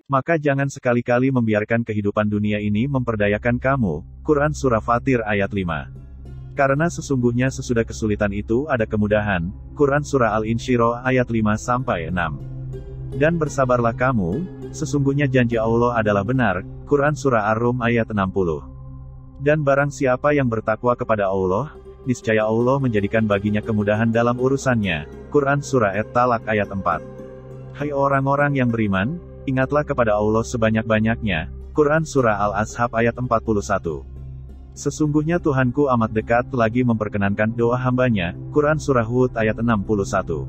Maka jangan sekali-kali membiarkan kehidupan dunia ini memperdayakan kamu. Quran Surah Fatir ayat 5. Karena sesungguhnya sesudah kesulitan itu ada kemudahan. Quran Surah Al-Insyirah ayat 5-6. Dan bersabarlah kamu, sesungguhnya janji Allah adalah benar. Quran Surah Ar-Rum ayat 60. Dan barang siapa yang bertakwa kepada Allah, niscaya Allah menjadikan baginya kemudahan dalam urusannya. Quran Surah At-Talaq ayat 4. Hai orang-orang yang beriman, ingatlah kepada Allah sebanyak-banyaknya. Quran Surah Al-Ashab ayat 41. Sesungguhnya Tuhanku amat dekat lagi memperkenankan doa hambanya. Quran Surah Hud ayat 61.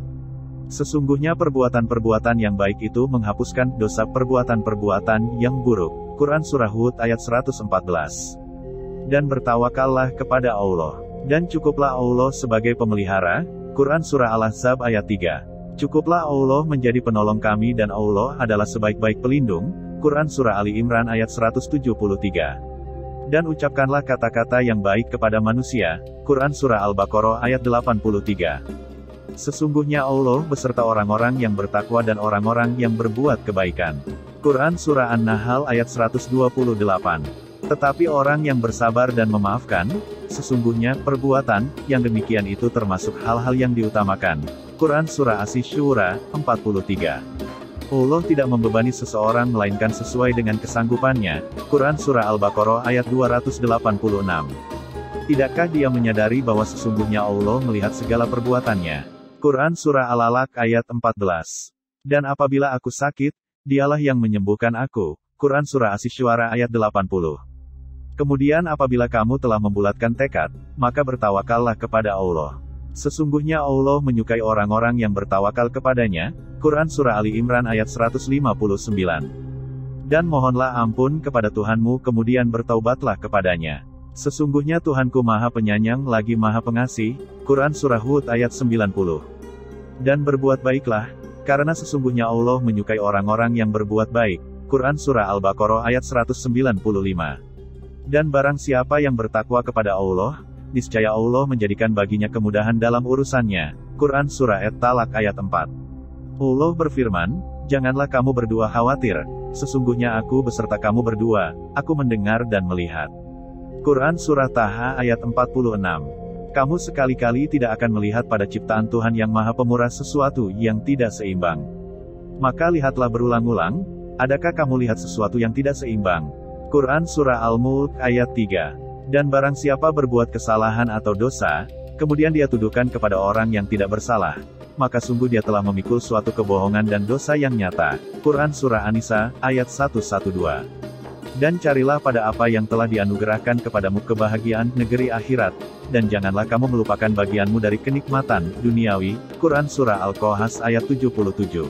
Sesungguhnya perbuatan-perbuatan yang baik itu menghapuskan dosa perbuatan-perbuatan yang buruk. Quran Surah Hud ayat 114. Dan bertawakallah kepada Allah. Dan cukuplah Allah sebagai pemelihara. Quran Surah Al-Ahzab ayat 3. Cukuplah Allah menjadi penolong kami dan Allah adalah sebaik-baik pelindung. Quran Surah Ali Imran ayat 173. Dan ucapkanlah kata-kata yang baik kepada manusia. Quran Surah Al-Baqarah ayat 83. Sesungguhnya Allah beserta orang-orang yang bertakwa dan orang-orang yang berbuat kebaikan. Quran Surah An-Nahl ayat 128. Tetapi orang yang bersabar dan memaafkan, sesungguhnya perbuatan yang demikian itu termasuk hal-hal yang diutamakan. Quran Surah Asy-Syura 43. Allah tidak membebani seseorang melainkan sesuai dengan kesanggupannya. Quran Surah Al-Baqarah ayat 286. Tidakkah dia menyadari bahwa sesungguhnya Allah melihat segala perbuatannya? Quran Surah Al-Alaq ayat 14. Dan apabila aku sakit, dialah yang menyembuhkan aku. Quran Surah Asy-Syu'ara ayat 80. Kemudian apabila kamu telah membulatkan tekad, maka bertawakallah kepada Allah. Sesungguhnya Allah menyukai orang-orang yang bertawakal kepadanya. Quran Surah Ali Imran ayat 159. Dan mohonlah ampun kepada Tuhanmu kemudian bertaubatlah kepadanya. Sesungguhnya Tuhanku Maha Penyayang lagi Maha Pengasih. Quran Surah Hud ayat 90. Dan berbuat baiklah, karena sesungguhnya Allah menyukai orang-orang yang berbuat baik. Quran Surah Al-Baqarah ayat 195. Dan barang siapa yang bertakwa kepada Allah, niscaya Allah menjadikan baginya kemudahan dalam urusannya. Quran Surah At-Talaq ayat 4. Allah berfirman, janganlah kamu berdua khawatir, sesungguhnya aku beserta kamu berdua, aku mendengar dan melihat. Quran Surah Taha ayat 46. Kamu sekali-kali tidak akan melihat pada ciptaan Tuhan yang Maha Pemurah sesuatu yang tidak seimbang. Maka lihatlah berulang-ulang, adakah kamu lihat sesuatu yang tidak seimbang? Quran Surah Al-Mulk ayat 3. Dan barang siapa berbuat kesalahan atau dosa, kemudian dia tuduhkan kepada orang yang tidak bersalah, maka sungguh dia telah memikul suatu kebohongan dan dosa yang nyata. Quran Surah An-Nisa ayat 112. Dan carilah pada apa yang telah dianugerahkan kepadamu kebahagiaan negeri akhirat, dan janganlah kamu melupakan bagianmu dari kenikmatan duniawi. Quran Surah Al-Qahas ayat 77.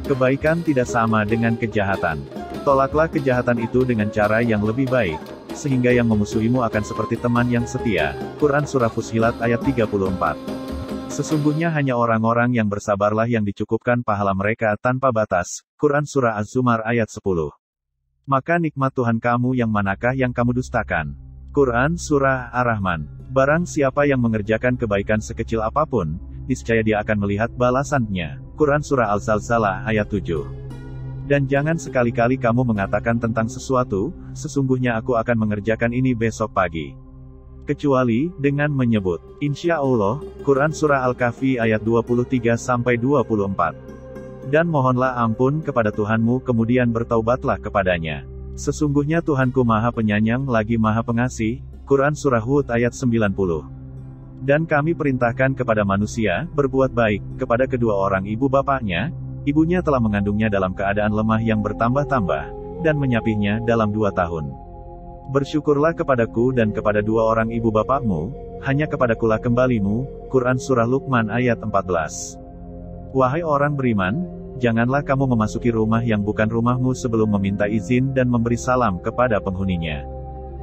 Kebaikan tidak sama dengan kejahatan. Tolaklah kejahatan itu dengan cara yang lebih baik, sehingga yang memusuhimu akan seperti teman yang setia. Quran Surah Fussilat ayat 34. Sesungguhnya hanya orang-orang yang bersabarlah yang dicukupkan pahala mereka tanpa batas. Quran Surah Az-Zumar ayat 10. Maka nikmat Tuhan kamu yang manakah yang kamu dustakan? Quran Surah Ar-Rahman. Barang siapa yang mengerjakan kebaikan sekecil apapun, niscaya dia akan melihat balasannya. Quran Surah Al-Zalzalah ayat 7. Dan jangan sekali-kali kamu mengatakan tentang sesuatu, sesungguhnya aku akan mengerjakan ini besok pagi. Kecuali, dengan menyebut, insya Allah. Quran Surah Al-Kahfi ayat 23-24. Dan mohonlah ampun kepada Tuhanmu kemudian bertaubatlah kepadanya. Sesungguhnya Tuhanku Maha Penyayang lagi Maha Pengasih. Quran Surah Hud ayat 90. Dan kami perintahkan kepada manusia, berbuat baik, kepada kedua orang ibu bapaknya. Ibunya telah mengandungnya dalam keadaan lemah yang bertambah-tambah, dan menyapihnya dalam 2 tahun. Bersyukurlah kepadaku dan kepada dua orang ibu bapakmu, hanya kepadakulah kembalimu. Quran Surah Luqman ayat 14. Wahai orang beriman, janganlah kamu memasuki rumah yang bukan rumahmu sebelum meminta izin dan memberi salam kepada penghuninya.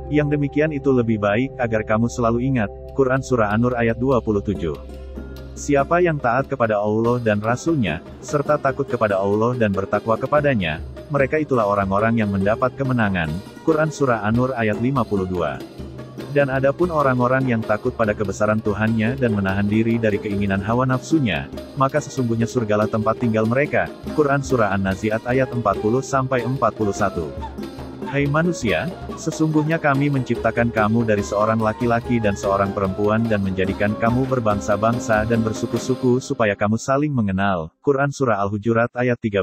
Yang demikian itu lebih baik agar kamu selalu ingat. Quran Surah An-Nur ayat 27. Siapa yang taat kepada Allah dan Rasul-Nya, serta takut kepada Allah dan bertakwa kepadanya, mereka itulah orang-orang yang mendapat kemenangan. Quran Surah An-Nur ayat 52. Dan adapun orang-orang yang takut pada kebesaran Tuhannya dan menahan diri dari keinginan hawa nafsunya, maka sesungguhnya surgalah tempat tinggal mereka. Quran Surah An-Nazi'at ayat 40-41. Hai manusia, sesungguhnya kami menciptakan kamu dari seorang laki-laki dan seorang perempuan dan menjadikan kamu berbangsa-bangsa dan bersuku-suku supaya kamu saling mengenal. Quran Surah Al-Hujurat ayat 13.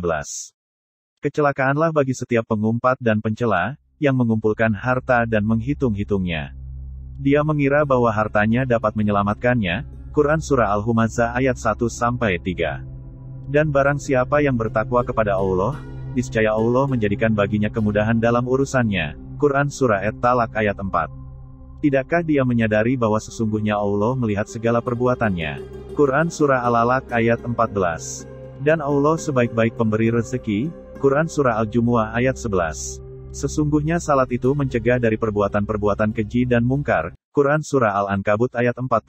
Kecelakaanlah bagi setiap pengumpat dan pencela, yang mengumpulkan harta dan menghitung-hitungnya. Dia mengira bahwa hartanya dapat menyelamatkannya. Quran Surah Al-Humazah ayat 1-3. Dan barang siapa yang bertakwa kepada Allah, niscaya Allah menjadikan baginya kemudahan dalam urusannya. Quran Surah At-Talaq ayat 4. Tidakkah dia menyadari bahwa sesungguhnya Allah melihat segala perbuatannya? Quran Surah Al-Alaq ayat 14. Dan Allah sebaik-baik pemberi rezeki. Quran Surah Al-Jumu'ah ayat 11. Sesungguhnya salat itu mencegah dari perbuatan-perbuatan keji dan mungkar. Quran Surah Al-Ankabut ayat 45.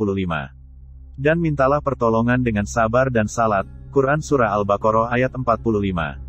Dan mintalah pertolongan dengan sabar dan salat. Quran Surah Al-Baqarah ayat 45.